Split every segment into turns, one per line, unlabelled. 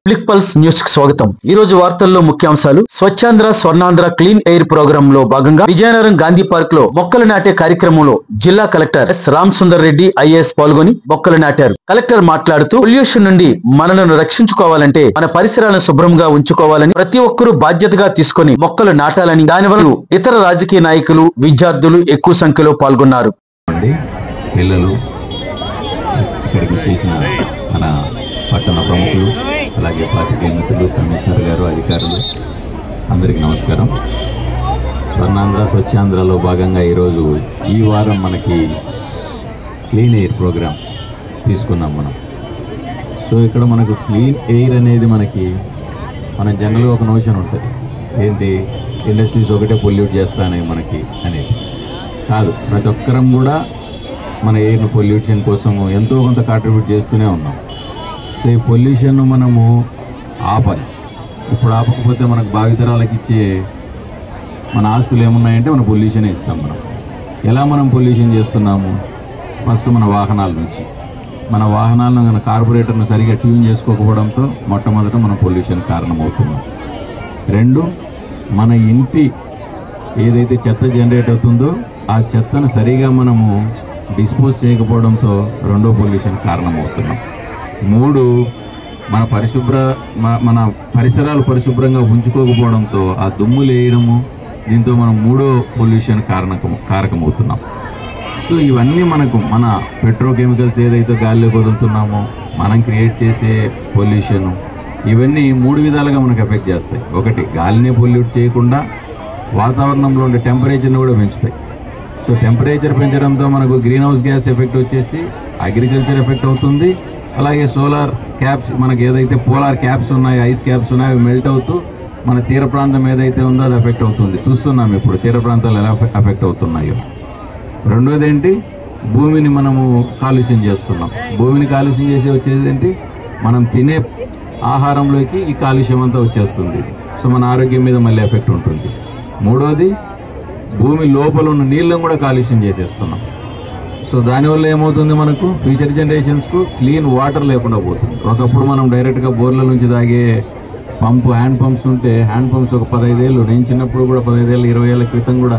Click pulse news కు స్వాగతం। ఈ రోజు వార్తల్లో ముఖ్యాంశాలు। Swachhandhra Swarnandhra clean air programme లో భాగంగా విజయనగరం గాంధీ పార్క్ లో మొక్కలు నాటే కార్యక్రమంలో జిల్లా collector S Ram Sundar Reddy IAS పాల్గొని మొక్కలు నాటారు। కలెక్టర్ మాట్లాడుతూ పొల్యూషన్ నుండి మనలను రక్షించుకోవాలంటే మన పరిసరాలను శుభ్రంగా ఉంచుకోవాలని, ప్రతి ఒక్కరూ బాధ్యతగా తీసుకొని మొక్కలు నాటాలని, దానివల్ల ఇతర రాజకీయ నాయకులు, విద్యార్థులు ఎక్కువ సంఖ్యలో పాల్గొన్నారు।
పిల్లలు ఇక్కడికి వచ్చేసిన మన పట్టణ ప్రముఖులు, అలాగే పాత్రికేయ మిత్రులు, కమిషనర్ గారు, అధికారులు అందరికీ నమస్కారం। స్వర్ణాంధ్ర స్వచ్ఛాంధ్రలో భాగంగా ఈరోజు ఈ వారం మనకి క్లీన్ ఎయిర్ ప్రోగ్రాం తీసుకున్నాం మనం। సో ఇక్కడ మనకు క్లీన్ ఎయిర్ అనేది మన జనరల్గా ఒక నోషన్ ఉంటుంది, ఏంటి ఇండస్ట్రీస్ ఒకటే పొల్యూట్ చేస్తానే మనకి అనేది కాదు। ప్రతి ఒక్కరం కూడా మన ఎయిర్ను పొల్యూషన్ కోసము ఎంతో కొంత కాంట్రిబ్యూట్ చేస్తూనే ఉన్నాం। సో ఈ పొల్యూషన్ మనము ఆపాలి। ఇప్పుడు ఆపకపోతే మనకు భావితరాలకు ఇచ్చే మన ఆస్తులు ఏమున్నాయంటే మన పొల్యూషనే ఇస్తాం। ఎలా మనం పొల్యూషన్ చేస్తున్నాము? ఫస్ట్ మన వాహనాల నుంచి, మన వాహనాలను మన కార్పొరేటర్ను సరిగా ట్యూన్ చేసుకోకపోవడంతో మొట్టమొదట మన పొల్యూషన్ కారణమవుతున్నాం। రెండు, మన ఇంటి ఏదైతే చెత్త జనరేట్ అవుతుందో ఆ చెత్తను సరిగా మనము డిస్పోజ్ చేయకపోవడంతో రెండో పొల్యూషన్ కారణమవుతున్నాం। మూడు, మన పరిసరాలు పరిశుభ్రంగా ఉంచుకోకపోవడంతో ఆ దుమ్ములు వేయడము, దీంతో మనం మూడో పొల్యూషన్ కారకమవుతున్నాం। సో ఇవన్నీ మన పెట్రోకెమికల్స్ ఏదైతే గాలిలోకి వదులుతున్నామో, మనం క్రియేట్ చేసే పొల్యూషన్, ఇవన్నీ మూడు విధాలుగా మనకు ఎఫెక్ట్ చేస్తాయి। ఒకటి, గాలిని పొల్యూట్ చేయకుండా వాతావరణంలో ఉండే టెంపరేచర్ని కూడా పెంచుతాయి। సో టెంపరేచర్ పెంచడంతో మనకు గ్రీన్ హౌస్ గ్యాస్ ఎఫెక్ట్ వచ్చేసి అగ్రికల్చర్ ఎఫెక్ట్ అవుతుంది। అలాగే సోలార్ క్యాప్స్, మనకి ఏదైతే పోలార్ క్యాప్స్ ఉన్నాయో, ఐస్ క్యాప్స్ ఉన్నాయో, అవి మెల్ట్ అవుతూ మన తీర ప్రాంతం ఏదైతే ఉందో అది ఎఫెక్ట్ అవుతుంది। చూస్తున్నాం ఇప్పుడు తీర ప్రాంతాలు ఎలా ఎఫెక్ట్ అవుతున్నాయో। రెండోది ఏంటి, భూమిని మనము కాలుష్యం చేస్తున్నాం। భూమిని కాలుష్యం చేసి వచ్చేది ఏంటి, మనం తినే ఆహారంలోకి ఈ కాలుష్యం అంతా వచ్చేస్తుంది। సో మన ఆరోగ్యం మీద మళ్ళీ ఎఫెక్ట్ ఉంటుంది। మూడోది, భూమి లోపల ఉన్న నీళ్ళను కూడా కాలుష్యం చేసేస్తున్నాం। సో దానివల్ల ఏమవుతుంది, మనకు ఫ్యూచర్ జనరేషన్స్కు క్లీన్ వాటర్ లేకుండా పోతుంది। ఒకప్పుడు మనం డైరెక్ట్గా బోర్ల నుంచి తాగే హ్యాండ్ పంప్స్ ఉంటే, హ్యాండ్ పంప్స్ ఒక 15 ఏళ్ళు, నేను చిన్నప్పుడు కూడా 15 ఏళ్ళు 20 ఏళ్ళ క్రితం కూడా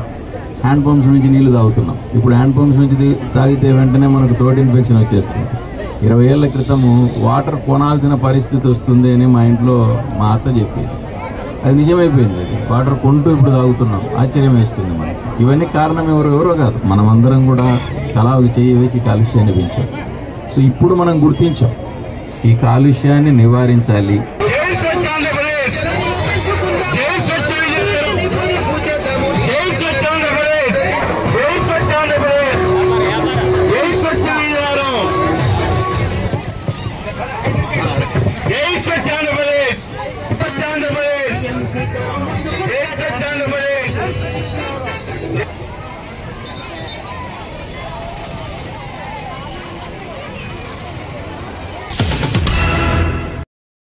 హ్యాండ్ పంప్స్ నుంచి నీళ్లు తాగుతున్నాం। ఇప్పుడు హ్యాండ్ పంప్స్ నుంచి తాగితే వెంటనే మనకు థ్రోట్ ఇన్ఫెక్షన్ వచ్చేస్తుంది। 20 ఏళ్ల క్రితము వాటర్ కొనాల్సిన పరిస్థితి వస్తుంది అని మా ఇంట్లో మా అత్త చెప్పింది, అది నిజమైపోయింది। వాటర్ కొంటూ ఇప్పుడు తాగుతున్నాం, ఆశ్చర్యం వేస్తుంది మనకి। ఇవన్నీ కారణం ఎవరో కాదు, మనమందరం కూడా తలా చేయి వేసి కాలుష్యాన్ని పెంచాం। సో ఇప్పుడు మనం గుర్తించాం, ఈ కాలుష్యాన్ని నివారించాలి,